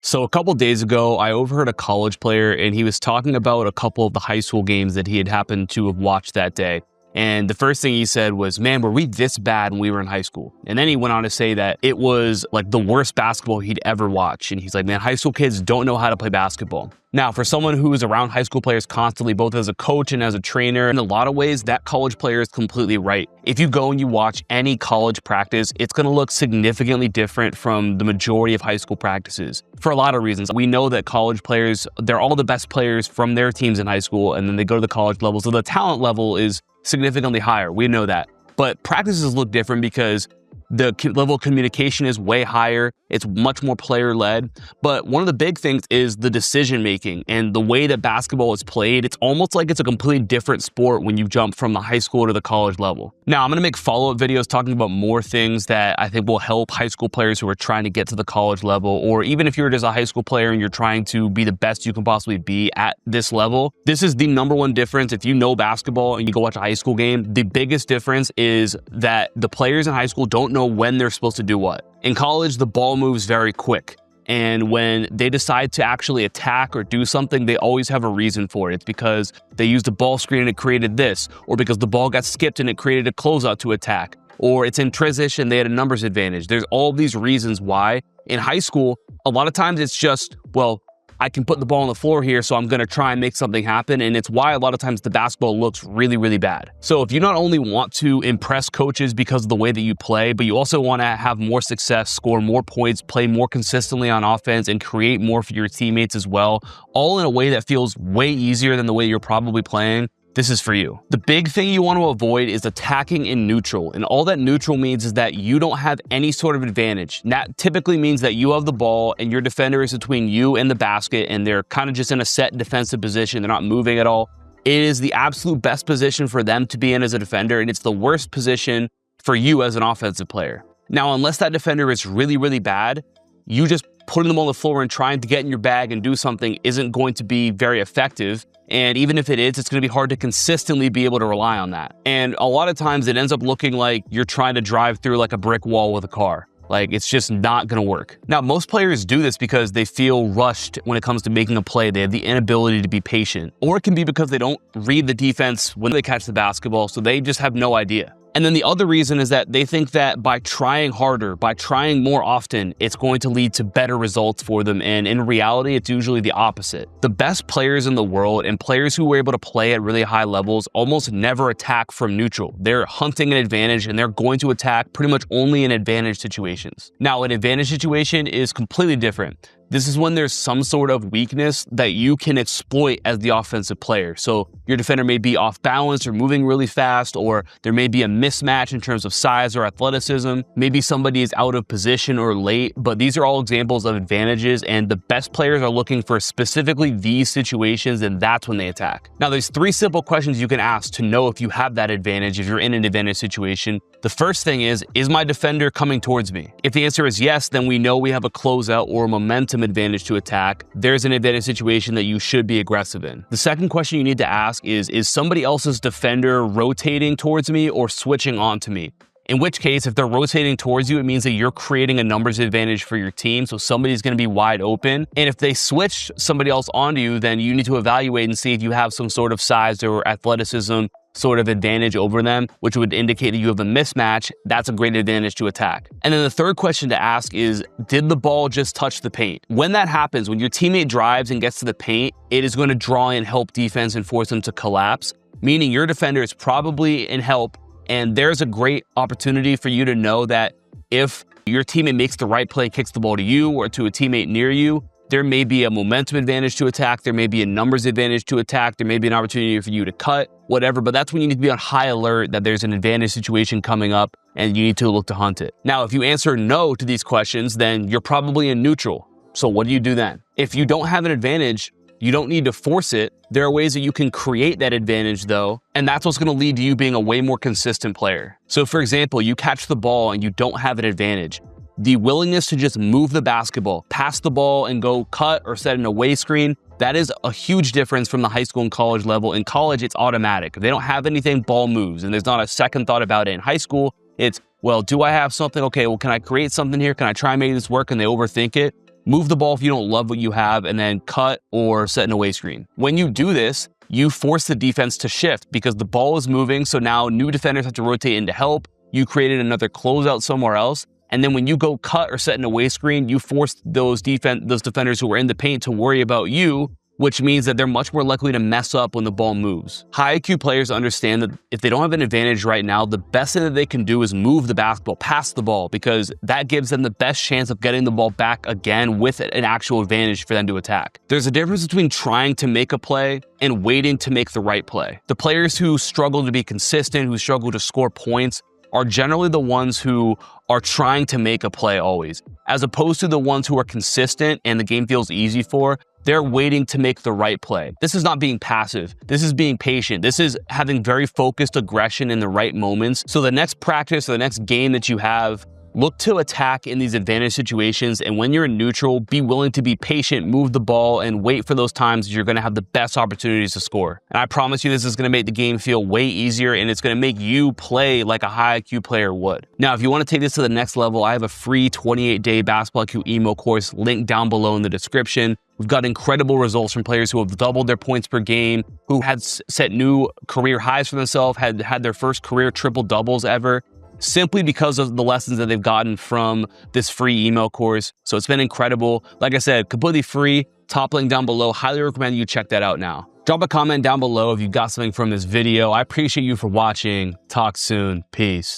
So a couple days ago, I overheard a college player and he was talking about a couple of the high school games that he had happened to have watched that day. And the first thing he said was, man, were we this bad when we were in high school? And then he went on to say that it was like the worst basketball he'd ever watched. And he's like, man, high school kids don't know how to play basketball. Now, for someone who is around high school players constantly, both as a coach and as a trainer, in a lot of ways, that college player is completely right. If you go and you watch any college practice, it's going to look significantly different from the majority of high school practices for a lot of reasons. We know that college players, they're all the best players from their teams in high school, and then they go to the college level. So the talent level is significantly higher. We know that. But practices look different because the level of communication is way higher. It's much more player-led. But one of the big things is the decision-making and the way that basketball is played. It's almost like it's a completely different sport when you jump from the high school to the college level. Now, I'm going to make follow-up videos talking about more things that I think will help high school players who are trying to get to the college level, or even if you're just a high school player and you're trying to be the best you can possibly be at this level. This is the number one difference. If you know basketball and you go watch a high school game, the biggest difference is that the players in high school don't know when they're supposed to do what. In college, the ball moves very quick. And when they decide to actually attack or do something, they always have a reason for it. It's because they used a ball screen and it created this, or because the ball got skipped and it created a closeout to attack, or it's in transition, they had a numbers advantage. There's all these reasons why. In high school, a lot of times it's just, well, I can put the ball on the floor here, so I'm going to try and make something happen. And it's why a lot of times the basketball looks really, really bad. So if you not only want to impress coaches because of the way that you play, but you also want to have more success, score more points, play more consistently on offense, and create more for your teammates as well, all in a way that feels way easier than the way you're probably playing, this is for you. The big thing you want to avoid is attacking in neutral. And all that neutral means is that you don't have any sort of advantage. That typically means that you have the ball and your defender is between you and the basket, and they're kind of just in a set defensive position. They're not moving at all. It is the absolute best position for them to be in as a defender, and it's the worst position for you as an offensive player. Now, unless that defender is really, really bad, you just putting them on the floor and trying to get in your bag and do something isn't going to be very effective. And even if it is, it's going to be hard to consistently be able to rely on that. And a lot of times it ends up looking like you're trying to drive through like a brick wall with a car. Like, it's just not going to work. Now, most players do this because they feel rushed when it comes to making a play. They have the inability to be patient. Or it can be because they don't read the defense when they catch the basketball, so they just have no idea. And then the other reason is that they think that by trying harder, by trying more often, it's going to lead to better results for them. And in reality, it's usually the opposite. The best players in the world and players who are able to play at really high levels almost never attack from neutral. They're hunting an advantage and they're going to attack pretty much only in advantage situations. Now, an advantage situation is completely different. This is when there's some sort of weakness that you can exploit as the offensive player. So your defender may be off balance or moving really fast, or there may be a mismatch in terms of size or athleticism. Maybe somebody is out of position or late, but these are all examples of advantages, and the best players are looking for specifically these situations, and that's when they attack. Now, there's three simple questions you can ask to know if you have that advantage, if you're in an advantage situation. The first thing is my defender coming towards me? If the answer is yes, then we know we have a closeout or a momentum advantage to attack. There's an advantage situation that you should be aggressive in. The second question you need to ask is somebody else's defender rotating towards me or switching onto me? In which case, if they're rotating towards you, it means that you're creating a numbers advantage for your team, so somebody's going to be wide open. And if they switch somebody else onto you, then you need to evaluate and see if you have some sort of size or athleticism sort of advantage over them, which would indicate that you have a mismatch. That's a great advantage to attack. And then the third question to ask is, did the ball just touch the paint? When that happens, when your teammate drives and gets to the paint, it is going to draw in help defense and force them to collapse, meaning your defender is probably in help. And there's a great opportunity for you to know that if your teammate makes the right play, kicks the ball to you or to a teammate near you, there may be a momentum advantage to attack, there may be a numbers advantage to attack, there may be an opportunity for you to cut, whatever, but that's when you need to be on high alert that there's an advantage situation coming up and you need to look to hunt it. Now, if you answer no to these questions, then you're probably in neutral. So what do you do then? If you don't have an advantage, you don't need to force it. There are ways that you can create that advantage though, and that's what's going to lead to you being a way more consistent player. So for example, you catch the ball and you don't have an advantage. The willingness to just move the basketball, pass the ball and go cut or set an away screen, that is a huge difference from the high school and college level. In college, it's automatic. If they don't have anything, ball moves, and there's not a second thought about it. In high school, it's, well, do I have something? Okay, well, can I create something here? Can I try and make this work? And they overthink it. move the ball if you don't love what you have, and then cut or set an away screen. When you do this, you force the defense to shift because the ball is moving, so now new defenders have to rotate in to help. You created another closeout somewhere else, and then when you go cut or set an away screen, you force those defenders who are in the paint to worry about you, which means that they're much more likely to mess up when the ball moves. High IQ players understand that if they don't have an advantage right now, the best thing that they can do is move the basketball, pass the ball, because that gives them the best chance of getting the ball back again with an actual advantage for them to attack. There's a difference between trying to make a play and waiting to make the right play. The players who struggle to be consistent, who struggle to score points, are generally the ones who are trying to make a play always, as opposed to the ones who are consistent and the game feels easy for. They're waiting to make the right play. This is not being passive. This is being patient. This is having very focused aggression in the right moments. So the next practice or the next game that you have, look to attack in these advantage situations, and when you're in neutral, be willing to be patient, move the ball, and wait for those times you're going to have the best opportunities to score. And I promise you this is going to make the game feel way easier, and it's going to make you play like a high IQ player would. Now, if you want to take this to the next level, I have a free 28-day Basketball IQ emo course linked down below in the description. We've got incredible results from players who have doubled their points per game, who had set new career highs for themselves, had their first career triple doubles ever, simply because of the lessons that they've gotten from this free email course. So it's been incredible. Like I said, completely free, top link down below. Highly recommend you check that out now. Drop a comment down below if you got something from this video. I appreciate you for watching. Talk soon. Peace.